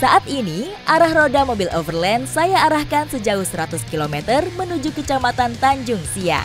Saat ini, arah roda mobil overland saya arahkan sejauh 100 km menuju Kecamatan Tanjung Siang.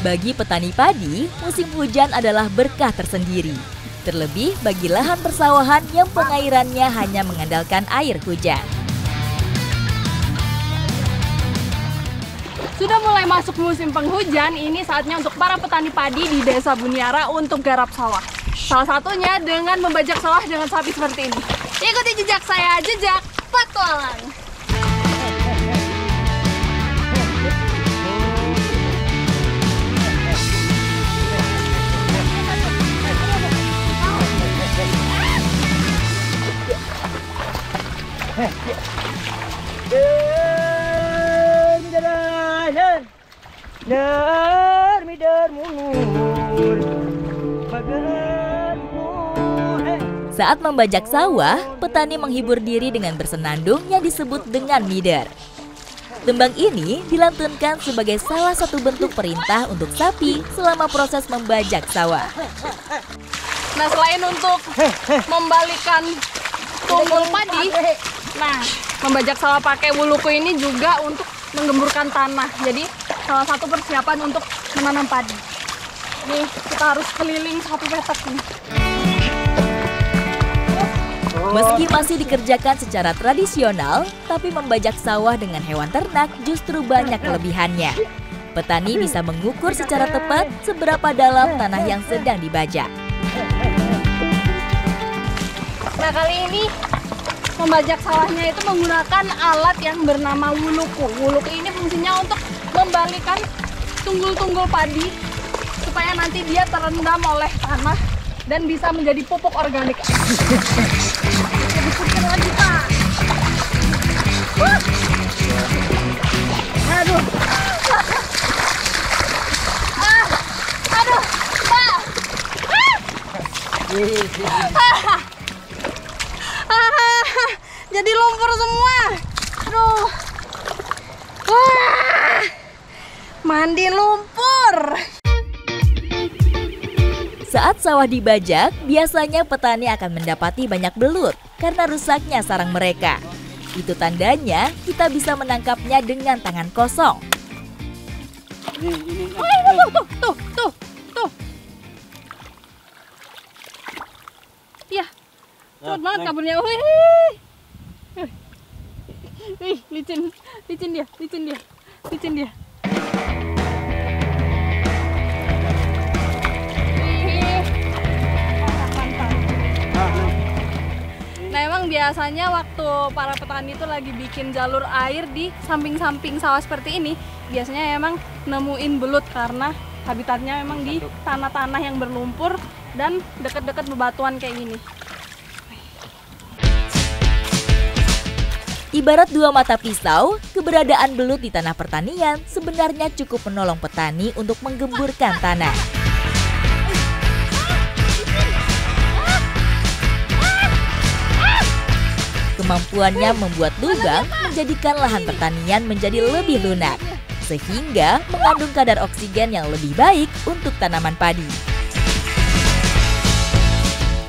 Bagi petani padi, musim hujan adalah berkah tersendiri. Terlebih bagi lahan persawahan yang pengairannya hanya mengandalkan air hujan. Sudah mulai masuk musim penghujan, ini saatnya untuk para petani padi di Desa Buniara untuk garap sawah. Salah satunya dengan membajak sawah dengan sapi seperti ini. Ikuti jejak saya, jejak petualang. Saat membajak sawah, petani menghibur diri dengan bersenandung yang disebut dengan mider. Tembang ini dilantunkan sebagai salah satu bentuk perintah untuk sapi selama proses membajak sawah. Nah, selain untuk membalikan tunggul padi, nah, membajak sawah pakai wuluku ini juga untuk menggemburkan tanah. Jadi, salah satu persiapan untuk menanam padi. Nih, kita harus keliling satu petak nih. Meski masih dikerjakan secara tradisional, tapi membajak sawah dengan hewan ternak justru banyak kelebihannya. Petani bisa mengukur secara tepat seberapa dalam tanah yang sedang dibajak. Nah, kali ini membajak sawahnya itu menggunakan alat yang bernama wuluku. Wuluku ini fungsinya untuk membalikan tunggul-tunggul padi supaya nanti dia terendam oleh tanah dan bisa menjadi pupuk organik. Lebih putar lagi, Pak. Aduh. Aduh, Pak. Jadi lumpur semua. Aduh. Wah. Mandi lumpur. Saat sawah dibajak, biasanya petani akan mendapati banyak belut karena rusaknya sarang mereka. Itu tandanya kita bisa menangkapnya dengan tangan kosong. Tuh. Iya, cepet banget kaburnya. Wih, licin dia. Nah, emang biasanya waktu para petani itu lagi bikin jalur air di samping-samping sawah seperti ini, biasanya emang nemuin belut karena habitatnya emang di tanah-tanah yang berlumpur dan dekat-dekat bebatuan kayak gini. Ibarat dua mata pisau, keberadaan belut di tanah pertanian sebenarnya cukup menolong petani untuk menggemburkan tanah. Kemampuannya membuat lubang menjadikan lahan pertanian menjadi lebih lunak, sehingga mengandung kadar oksigen yang lebih baik untuk tanaman padi.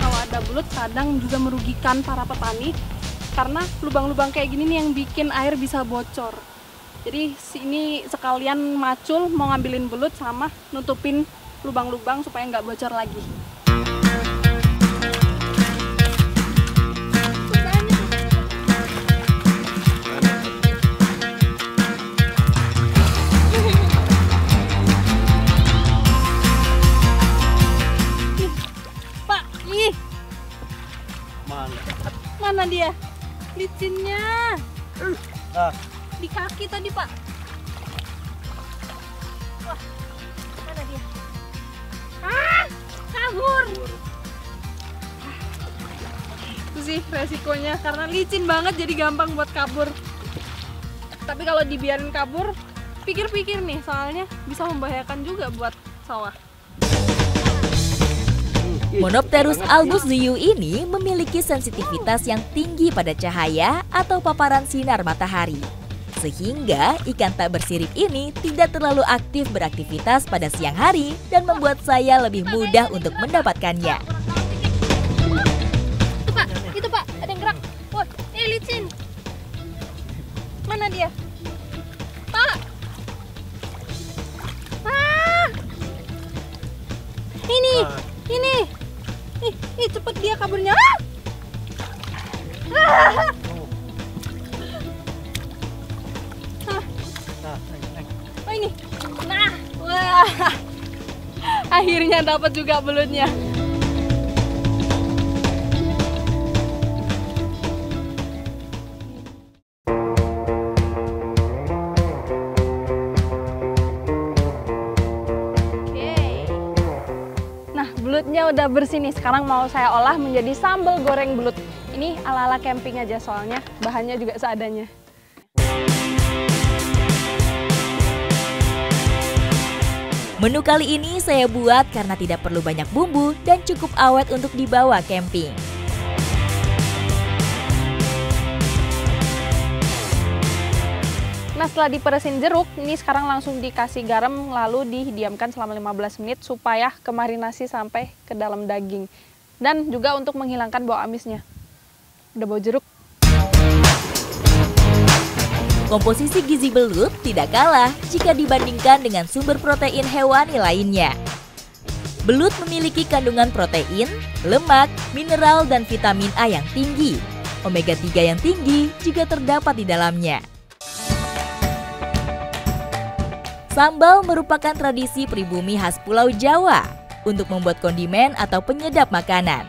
Kalau ada belut kadang juga merugikan para petani karena lubang-lubang kayak gini nih yang bikin air bisa bocor. Jadi sini sekalian macul mau ngambilin belut sama nutupin lubang-lubang supaya nggak bocor lagi. Mana dia? Licinnya. Di kaki tadi, Pak. Wah, mana dia? Kabur. Itu sih resikonya karena licin banget jadi gampang buat kabur. Tapi kalau dibiarin kabur, pikir-pikir nih, soalnya bisa membahayakan juga buat sawah. Monopterus albus ziyu ini memiliki sensitivitas yang tinggi pada cahaya atau paparan sinar matahari. Sehingga ikan tak bersirip ini tidak terlalu aktif beraktivitas pada siang hari dan membuat saya lebih mudah untuk mendapatkannya. Ini. Ih, cepet dia kaburnya. Oh ini. Nah, wah. Akhirnya dapat juga belutnya. Belutnya udah bersih nih, sekarang mau saya olah menjadi sambal goreng belut. Ini ala-ala camping aja soalnya, bahannya juga seadanya. Menu kali ini saya buat karena tidak perlu banyak bumbu dan cukup awet untuk dibawa camping. Nah, setelah diperesin jeruk, ini sekarang langsung dikasih garam lalu didiamkan selama 15 menit supaya kemarinasi sampai ke dalam daging. Dan juga untuk menghilangkan bau amisnya. Udah bau jeruk. Komposisi gizi belut tidak kalah jika dibandingkan dengan sumber protein hewani lainnya. Belut memiliki kandungan protein, lemak, mineral, dan vitamin A yang tinggi. Omega 3 yang tinggi juga terdapat di dalamnya. Sambal merupakan tradisi pribumi khas Pulau Jawa untuk membuat kondimen atau penyedap makanan.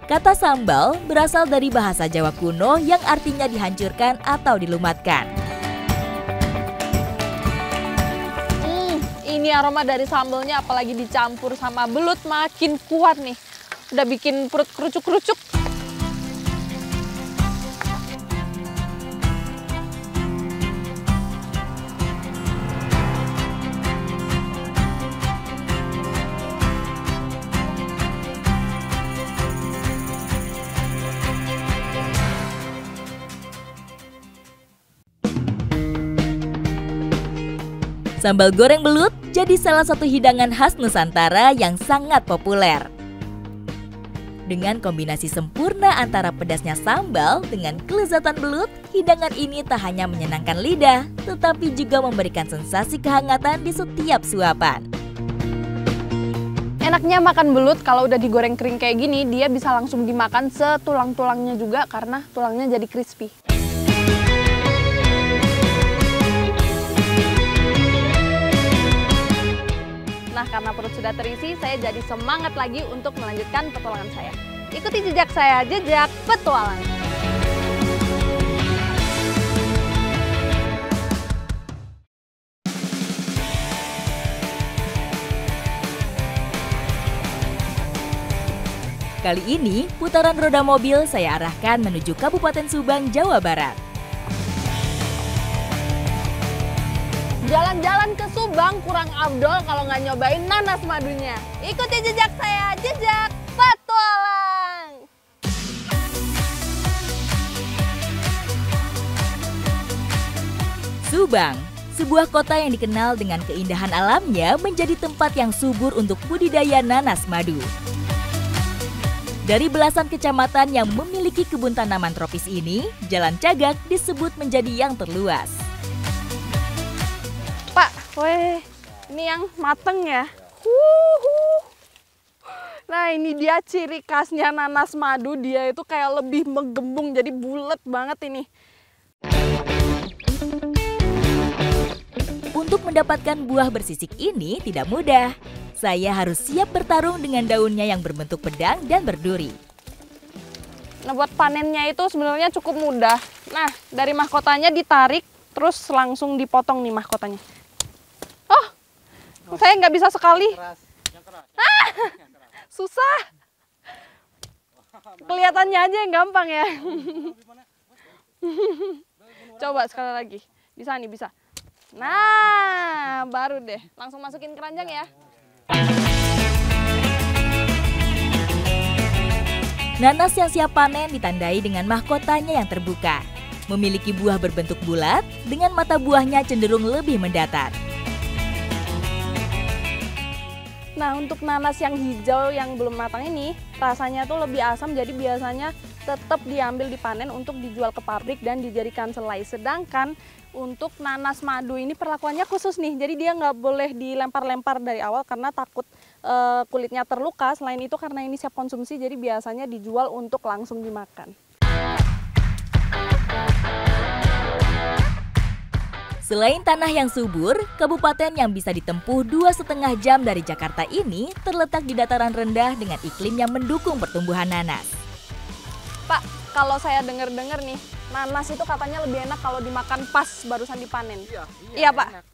Kata sambal berasal dari bahasa Jawa kuno yang artinya dihancurkan atau dilumatkan. Ini aroma dari sambalnya apalagi dicampur sama belut makin kuat nih. Udah bikin perut kerucuk-kerucuk. Sambal goreng belut jadi salah satu hidangan khas Nusantara yang sangat populer. Dengan kombinasi sempurna antara pedasnya sambal dengan kelezatan belut, hidangan ini tak hanya menyenangkan lidah, tetapi juga memberikan sensasi kehangatan di setiap suapan. Enaknya makan belut kalau udah digoreng kering kayak gini, dia bisa langsung dimakan setulang-tulangnya juga karena tulangnya jadi crispy. Nah, karena perut sudah terisi, saya jadi semangat lagi untuk melanjutkan petualangan saya. Ikuti jejak saya, jejak petualang. Kali ini, putaran roda mobil saya arahkan menuju Kabupaten Subang, Jawa Barat. Jalan-jalan ke Subang kurang afdol kalau nggak nyobain nanas madunya. Ikuti jejak saya, jejak petualang. Subang, sebuah kota yang dikenal dengan keindahan alamnya, menjadi tempat yang subur untuk budidaya nanas madu. Dari belasan kecamatan yang memiliki kebun tanaman tropis ini, Jalan Cagak disebut menjadi yang terluas. Pak, weh, ini yang mateng ya. Nah, ini dia ciri khasnya nanas madu, dia itu kayak lebih menggembung, jadi bulat banget ini. Untuk mendapatkan buah bersisik ini tidak mudah. Saya harus siap bertarung dengan daunnya yang berbentuk pedang dan berduri. Nah, buat panennya itu sebenarnya cukup mudah. Nah, dari mahkotanya ditarik, terus langsung dipotong nih mahkotanya. Oh, saya nggak bisa sekali. Susah. Kelihatannya aja yang gampang ya. Coba sekali lagi. Bisa nih, bisa. Nah, baru deh. Langsung masukin keranjang ya. Nanas yang siap panen ditandai dengan mahkotanya yang terbuka. Memiliki buah berbentuk bulat, dengan mata buahnya cenderung lebih mendatar. Nah, untuk nanas yang hijau yang belum matang ini, rasanya tuh lebih asam, jadi biasanya tetap diambil dipanen untuk dijual ke pabrik dan dijadikan selai. Sedangkan untuk nanas madu ini perlakuannya khusus nih, jadi dia nggak boleh dilempar-lempar dari awal karena takut kulitnya terluka. Selain itu karena ini siap konsumsi, jadi biasanya dijual untuk langsung dimakan. Selain tanah yang subur, kabupaten yang bisa ditempuh 2,5 jam dari Jakarta ini terletak di dataran rendah dengan iklim yang mendukung pertumbuhan nanas. Pak, kalau saya dengar-dengar nih, nanas itu katanya lebih enak kalau dimakan pas barusan dipanen. Iya Pak. Enak.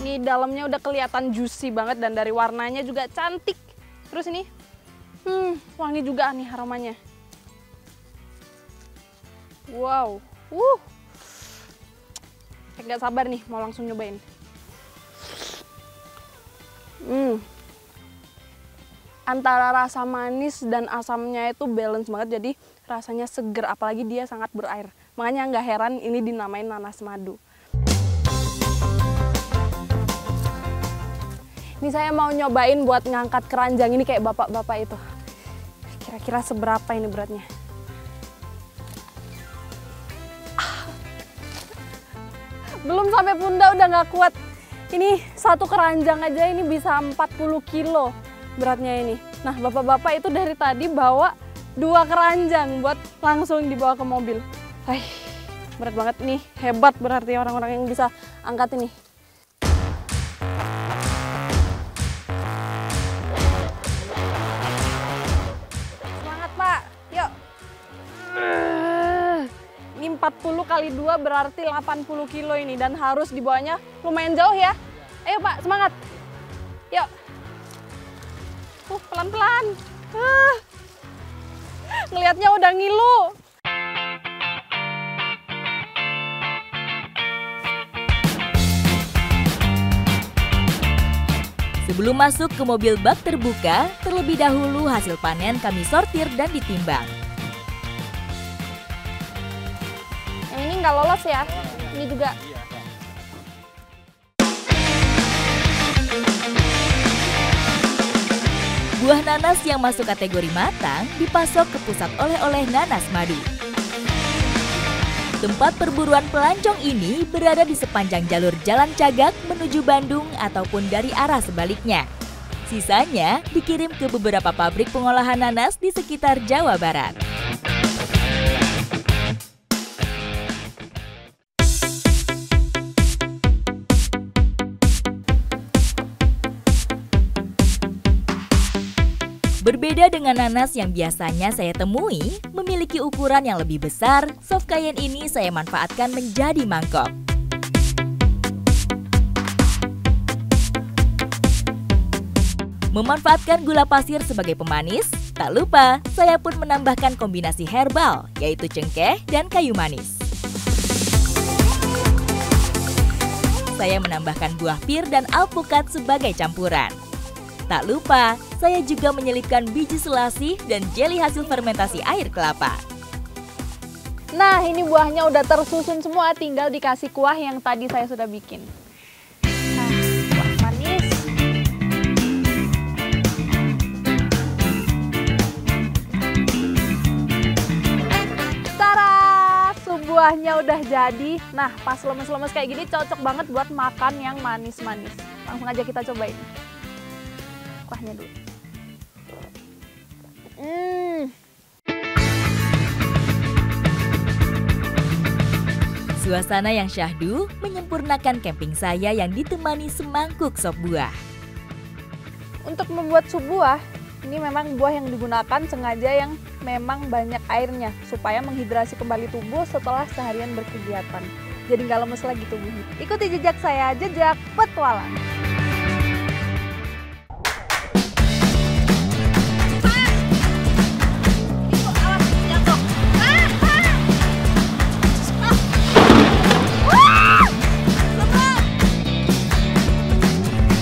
Ini dalamnya udah kelihatan juicy banget dan dari warnanya juga cantik. Terus ini, wangi juga nih aromanya. Wow. Nggak sabar nih mau langsung nyobain. Antara rasa manis dan asamnya itu balance banget, jadi rasanya seger, apalagi dia sangat berair. Makanya nggak heran ini dinamain nanas madu. Ini saya mau nyobain buat ngangkat keranjang ini kayak bapak-bapak itu. Kira-kira seberapa ini beratnya? Belum sampai pundak udah nggak kuat. Ini satu keranjang aja ini bisa 40 kilo beratnya ini. Nah, bapak-bapak itu dari tadi bawa 2 keranjang buat langsung dibawa ke mobil. Berat banget nih, hebat berarti orang-orang yang bisa angkat ini. Semangat Pak, yuk. Ini 40 kali 2 berarti 80 kilo ini dan harus dibawanya lumayan jauh ya. Ayo Pak, semangat. Yuk. Pelan-pelan. Ngelihatnya udah ngilu. Sebelum masuk ke mobil bak terbuka, terlebih dahulu hasil panen kami sortir dan ditimbang. Yang ini nggak lolos ya, ini juga. Buah nanas yang masuk kategori matang dipasok ke pusat oleh-oleh nanas madu. Tempat perburuan pelancong ini berada di sepanjang jalur Jalan Cagak menuju Bandung ataupun dari arah sebaliknya. Sisanya dikirim ke beberapa pabrik pengolahan nanas di sekitar Jawa Barat. Berbeda dengan nanas yang biasanya saya temui, memiliki ukuran yang lebih besar, soft cayenne ini saya manfaatkan menjadi mangkok. Memanfaatkan gula pasir sebagai pemanis, tak lupa saya pun menambahkan kombinasi herbal, yaitu cengkeh dan kayu manis. Saya menambahkan buah pir dan alpukat sebagai campuran. Tak lupa, saya juga menyelipkan biji selasih dan jeli hasil fermentasi air kelapa. Nah, ini buahnya udah tersusun semua, tinggal dikasih kuah yang tadi saya sudah bikin. Nah, kuah manis. Tara, buahnya udah jadi. Nah, pas lemes-lemes kayak gini cocok banget buat makan yang manis-manis. Langsung aja kita cobain. Kuahnya dulu. Suasana yang syahdu menyempurnakan camping saya yang ditemani semangkuk sop buah. Untuk membuat sup buah, ini memang buah yang digunakan sengaja yang memang banyak airnya supaya menghidrasi kembali tubuh setelah seharian berkegiatan. Jadi nggak lemes lagi tubuhnya. Ikuti jejak saya, jejak petualang.